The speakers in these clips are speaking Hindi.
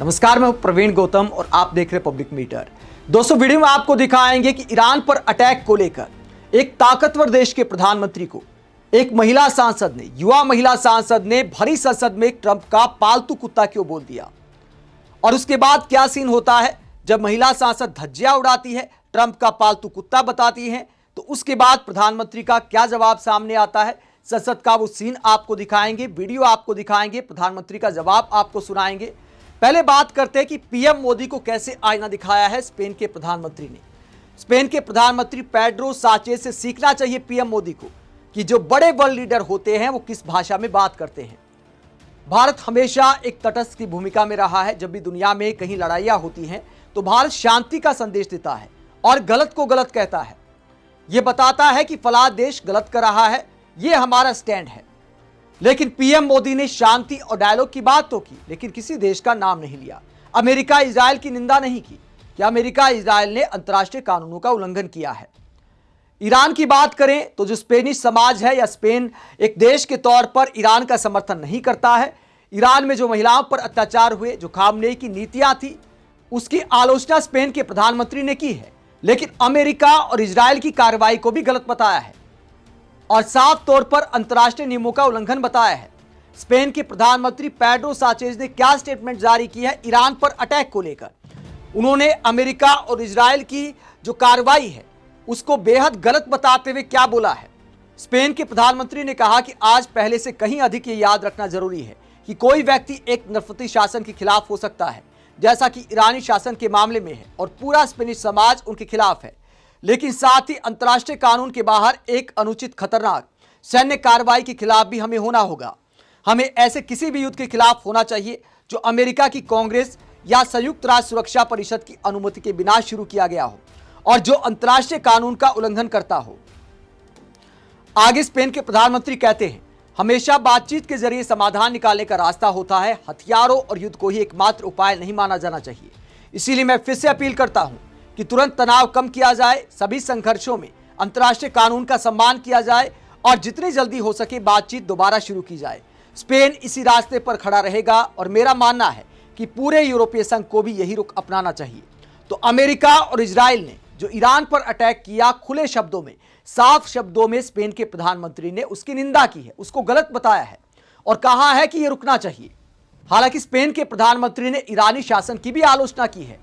नमस्कार, मैं प्रवीण गौतम और आप देख रहे पब्लिक मीटर। दोस्तों, वीडियो में आपको दिखाएंगे कि ईरान पर अटैक को लेकर एक ताकतवर देश के प्रधानमंत्री को एक महिला सांसद ने, युवा महिला सांसद ने भरी संसद में ट्रंप का पालतू कुत्ता क्यों बोल दिया और उसके बाद क्या सीन होता है जब महिला सांसद धज्जियां उड़ाती है, ट्रंप का पालतू कुत्ता बताती है, तो उसके बाद प्रधानमंत्री का क्या जवाब सामने आता है। संसद का वो सीन आपको दिखाएंगे, वीडियो आपको दिखाएंगे, प्रधानमंत्री का जवाब आपको सुनाएंगे। पहले बात करते हैं कि पीएम मोदी को कैसे आईना दिखाया है स्पेन के प्रधानमंत्री ने। स्पेन के प्रधानमंत्री पेड्रो साnchez से सीखना चाहिए पीएम मोदी को कि जो बड़े वर्ल्ड लीडर होते हैं वो किस भाषा में बात करते हैं। भारत हमेशा एक तटस्थ की भूमिका में रहा है। जब भी दुनिया में कहीं लड़ाइयां होती हैं तो भारत शांति का संदेश देता है और गलत को गलत कहता है। यह बताता है कि फला देश गलत कर रहा है, यह हमारा स्टैंड है। लेकिन पीएम मोदी ने शांति और डायलॉग की बात तो की, लेकिन किसी देश का नाम नहीं लिया। अमेरिका इजराइल की निंदा नहीं की कि अमेरिका इजराइल ने अंतर्राष्ट्रीय कानूनों का उल्लंघन किया है। ईरान की बात करें तो जो स्पेनिश समाज है या स्पेन एक देश के तौर पर ईरान का समर्थन नहीं करता है। ईरान में जो महिलाओं पर अत्याचार हुए, जो खामनेई की नीतियां थी, उसकी आलोचना स्पेन के प्रधानमंत्री ने की है। लेकिन अमेरिका और इजराइल की कार्रवाई को भी गलत बताया है और साफ तौर पर अंतर्राष्ट्रीय नियमों का उल्लंघन बताया है। स्पेन के प्रधानमंत्री पेड्रो साnchez ने क्या स्टेटमेंट जारी की है ईरान पर अटैक को लेकर। उन्होंने अमेरिका और इजराइल की जो कार्रवाई है उसको बेहद गलत बताते हुए क्या बोला है। स्पेन के प्रधानमंत्री ने कहा कि आज पहले से कहीं अधिक ये याद रखना जरूरी है कि कोई व्यक्ति एक नफरती शासन के खिलाफ हो सकता है, जैसा कि ईरानी शासन के मामले में है, और पूरा स्पेनिश समाज उनके खिलाफ है। लेकिन साथ ही अंतर्राष्ट्रीय कानून के बाहर एक अनुचित, खतरनाक सैन्य कार्रवाई के खिलाफ भी हमें होना होगा। हमें ऐसे किसी भी युद्ध के खिलाफ होना चाहिए जो अमेरिका की कांग्रेस या संयुक्त राष्ट्र सुरक्षा परिषद की अनुमति के बिना शुरू किया गया हो और जो अंतर्राष्ट्रीय कानून का उल्लंघन करता हो। आगे स्पेन के प्रधानमंत्री कहते हैं, हमेशा बातचीत के जरिए समाधान निकालने का रास्ता होता है। हथियारों और युद्ध को ही एकमात्र उपाय नहीं माना जाना चाहिए। इसीलिए मैं फिर से अपील करता हूं कि तुरंत तनाव कम किया जाए, सभी संघर्षों में अंतर्राष्ट्रीय कानून का सम्मान किया जाए और जितनी जल्दी हो सके बातचीत दोबारा शुरू की जाए। स्पेन इसी रास्ते पर खड़ा रहेगा और मेरा मानना है कि पूरे यूरोपीय संघ को भी यही रुख अपनाना चाहिए। तो अमेरिका और इजराइल ने जो ईरान पर अटैक किया, खुले शब्दों में, साफ शब्दों में स्पेन के प्रधानमंत्री ने उसकी निंदा की है, उसको गलत बताया है और कहा है कि यह रुकना चाहिए। हालांकि स्पेन के प्रधानमंत्री ने ईरानी शासन की भी आलोचना की है,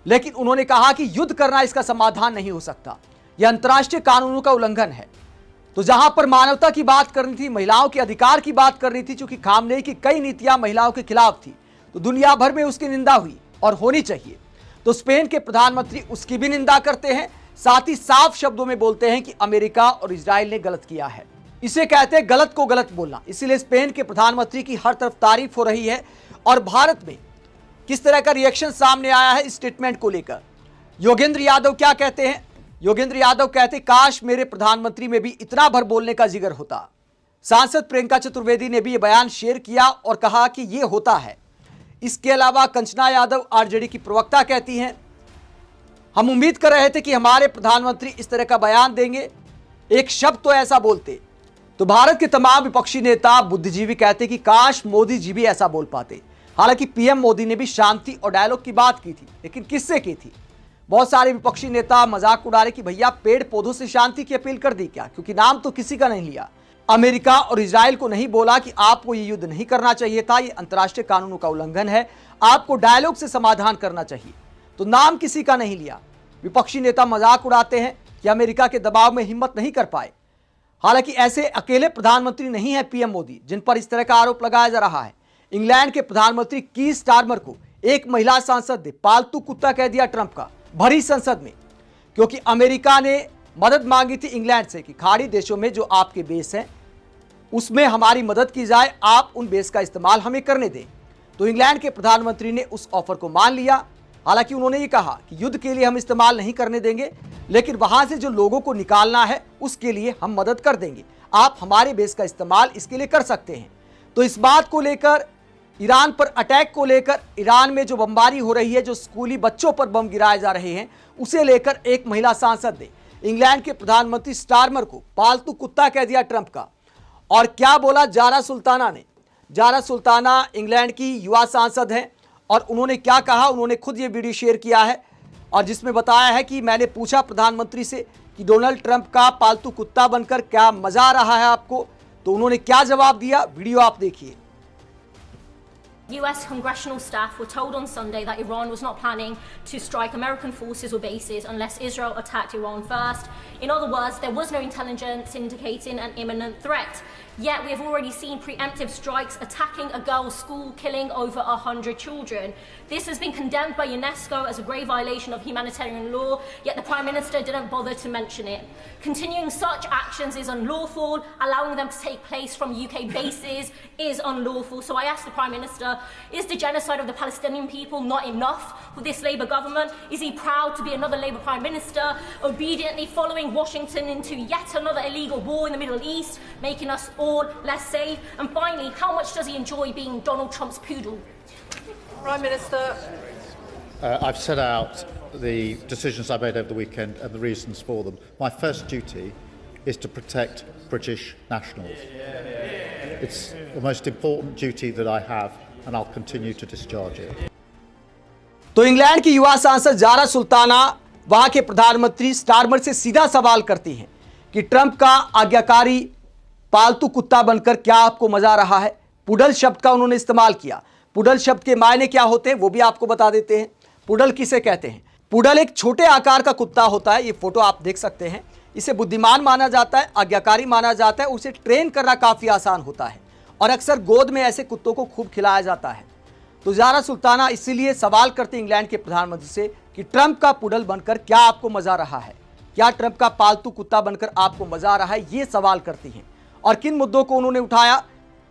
लेकिन उन्होंने कहा कि युद्ध करना इसका समाधान नहीं हो सकता, यह अंतर्राष्ट्रीय कानूनों का उल्लंघन है। तो जहां पर मानवता की बात करनी थी, महिलाओं के अधिकार की बात करनी थी, चूंकि खामनेई की कई नीतियां महिलाओं के खिलाफ थी, तो दुनिया भर में उसकी निंदा हुई और होनी चाहिए। तो स्पेन के प्रधानमंत्री उसकी भी निंदा करते हैं, साथ ही साफ शब्दों में बोलते हैं कि अमेरिका और इजराइल ने गलत किया है। इसे कहते हैं गलत को गलत बोलना। इसीलिए स्पेन के प्रधानमंत्री की हर तरफ तारीफ हो रही है। और भारत में किस तरह का रिएक्शन सामने आया है इस स्टेटमेंट को लेकर। योगेंद्र यादव क्या कहते हैं? योगेंद्र यादव कहते, काश मेरे प्रधानमंत्री में भी इतना भर बोलने का जिगर होता। सांसद प्रियंका चतुर्वेदी ने भी यह बयान शेयर किया और कहा कि यह होता है। इसके अलावा कंचना यादव आरजेडी की प्रवक्ता कहती हैं, हम उम्मीद कर रहे थे कि हमारे प्रधानमंत्री इस तरह का बयान देंगे, एक शब्द तो ऐसा बोलते। तो भारत के तमाम विपक्षी नेता, बुद्धिजीवी कहते कि काश मोदी जी भी ऐसा बोल पाते। हालांकि पीएम मोदी ने भी शांति और डायलॉग की बात की थी, लेकिन किससे की थी? बहुत सारे विपक्षी नेता मजाक उड़ा रहे कि भैया पेड़ पौधों से शांति की अपील कर दी क्या, क्योंकि नाम तो किसी का नहीं लिया। अमेरिका और इजराइल को नहीं बोला कि आपको ये युद्ध नहीं करना चाहिए था, ये अंतर्राष्ट्रीय कानूनों का उल्लंघन है, आपको डायलॉग से समाधान करना चाहिए। तो नाम किसी का नहीं लिया। विपक्षी नेता मजाक उड़ाते हैं कि अमेरिका के दबाव में हिम्मत नहीं कर पाए। हालांकि ऐसे अकेले प्रधानमंत्री नहीं है पीएम मोदी जिन पर इस तरह का आरोप लगाया जा रहा है। इंग्लैंड के प्रधानमंत्री कीर स्टारमर को एक महिला सांसद ने पालतू कुत्ता कह दिया ट्रंप का, भरी संसद में, क्योंकि अमेरिका ने मदद मांगी थी इंग्लैंड से कि खाड़ी देशों में जो आपके बेस हैं उसमें हमारी मदद की जाए, आप उन बेस का इस्तेमाल हमें करने दें। तो इंग्लैंड के प्रधानमंत्री ने उस ऑफर को मान लिया। हालांकि उन्होंने ये कहा कि युद्ध के लिए हम इस्तेमाल नहीं करने देंगे, लेकिन वहां से जो लोगों को निकालना है उसके लिए हम मदद कर देंगे, आप हमारे बेस का इस्तेमाल इसके लिए कर सकते हैं। तो इस बात को लेकर, ईरान पर अटैक को लेकर, ईरान में जो बमबारी हो रही है, जो स्कूली बच्चों पर बम गिराए जा रहे हैं, उसे लेकर एक महिला सांसद ने इंग्लैंड के प्रधानमंत्री स्टारमर को पालतू कुत्ता कह दिया ट्रंप का। और क्या बोला जारा सुल्ताना ने? जारा सुल्ताना इंग्लैंड की युवा सांसद हैं और उन्होंने क्या कहा, उन्होंने खुद ये वीडियो शेयर किया है और जिसमें बताया है कि मैंने पूछा प्रधानमंत्री से कि डोनाल्ड ट्रंप का पालतू कुत्ता बनकर क्या मजा आ रहा है आपको, तो उन्होंने क्या जवाब दिया, वीडियो आप देखिए। US congressional staff were told on Sunday that Iran was not planning to strike American forces or bases unless Israel attacked Iran first. In other words, there was no intelligence indicating an imminent threat. Yet we have already seen preemptive strikes attacking a girls' school, killing over 100 children. This has been condemned by UNESCO as a grave violation of humanitarian law, yet the Prime Minister didn't bother to mention it. Continuing such actions is unlawful. Allowing them to take place from UK bases is unlawful. So I ask the Prime Minister, is the genocide of the Palestinian people not enough for this Labour government? Is he proud to be another Labour Prime Minister, obediently following Washington into yet another illegal war in the Middle East, making us all less safe? And finally, how much does he enjoy being Donald Trump's poodle? Prime Minister. I've set out the decisions I made over the weekend and the reasons for them. My first duty is to protect British nationals. It's the most important duty that I have, and I'll continue to discharge it. तो इंग्लैंड की युवा सांसद जारा सुल्ताना वहां के प्रधानमंत्री स्टारमर से सीधा सवाल करती हैं कि ट्रंप का आज्ञाकारी पालतू कुत्ता बनकर क्या आपको मजा आ रहा है। पुडल शब्द का उन्होंने इस्तेमाल किया। पुडल शब्द के मायने क्या होते हैं वो भी आपको बता देते हैं। पुडल किसे कहते हैं? पुडल एक छोटे आकार का कुत्ता होता है। ये फोटो आप देख सकते हैं। इसे बुद्धिमान माना जाता है, आज्ञाकारी माना जाता है, उसे ट्रेन करना काफी आसान होता है और अक्सर गोद में ऐसे कुत्तों को खूब खिलाया जाता है। तो जारा सुल्ताना इसीलिए सवाल करते इंग्लैंड के प्रधानमंत्री से कि ट्रंप का पुडल बनकर क्या आपको मजा आ रहा है, क्या ट्रंप का पालतू कुत्ता बनकर आपको मजा आ रहा है, ये सवाल करती हैं। और किन मुद्दों को उन्होंने उठाया?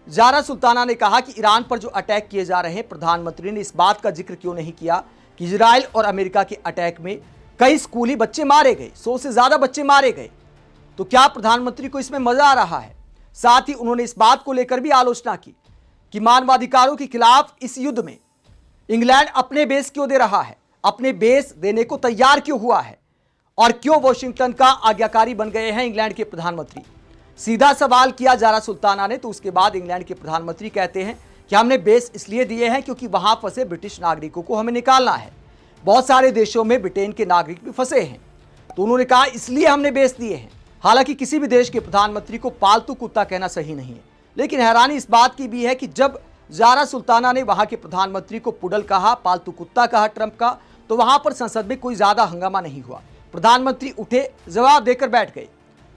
जारा सुल्ताना ने कहा कि ईरान पर जो अटैक किए जा रहे हैं, प्रधानमंत्री ने इस बात का जिक्र क्यों नहीं किया कि इजराइल और अमेरिका के अटैक में कई स्कूली बच्चे मारे गए, 100 से ज्यादा बच्चे मारे गए। तो क्या प्रधानमंत्री को इसमें मजा आ रहा है? साथ ही उन्होंने इस बात को लेकर भी आलोचना की कि मानवाधिकारों के खिलाफ इस युद्ध में इंग्लैंड अपने बेस क्यों दे रहा है, अपने बेस देने को तैयार क्यों हुआ है और क्यों वॉशिंगटन का आज्ञाकारी बन गए हैं इंग्लैंड के प्रधानमंत्री। सीधा सवाल किया जारा सुल्ताना ने। तो उसके बाद इंग्लैंड के प्रधानमंत्री कहते हैं कि हमने बेस इसलिए दिए हैं क्योंकि वहां फंसे ब्रिटिश नागरिकों को हमें निकालना है। बहुत सारे देशों में ब्रिटेन के नागरिक भी फंसे हैं, तो उन्होंने कहा इसलिए हमने बेस दिए हैं। हालांकि किसी भी देश के प्रधानमंत्री को पालतू कुत्ता कहना सही नहीं है, लेकिन हैरानी इस बात की भी है कि जब जारा सुल्ताना ने वहां के प्रधानमंत्री को पुडल कहा, पालतू कुत्ता कहा ट्रंप का, तो वहां पर संसद में कोई ज्यादा हंगामा नहीं हुआ। प्रधानमंत्री उठे, जवाब देकर बैठ गए।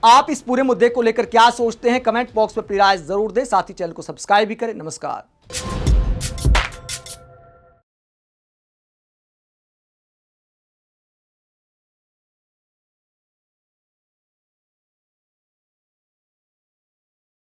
आप इस पूरे मुद्दे को लेकर क्या सोचते हैं? कमेंट बॉक्स में अपनी राय जरूर दें। साथ ही चैनल को सब्सक्राइब भी करें। नमस्कार।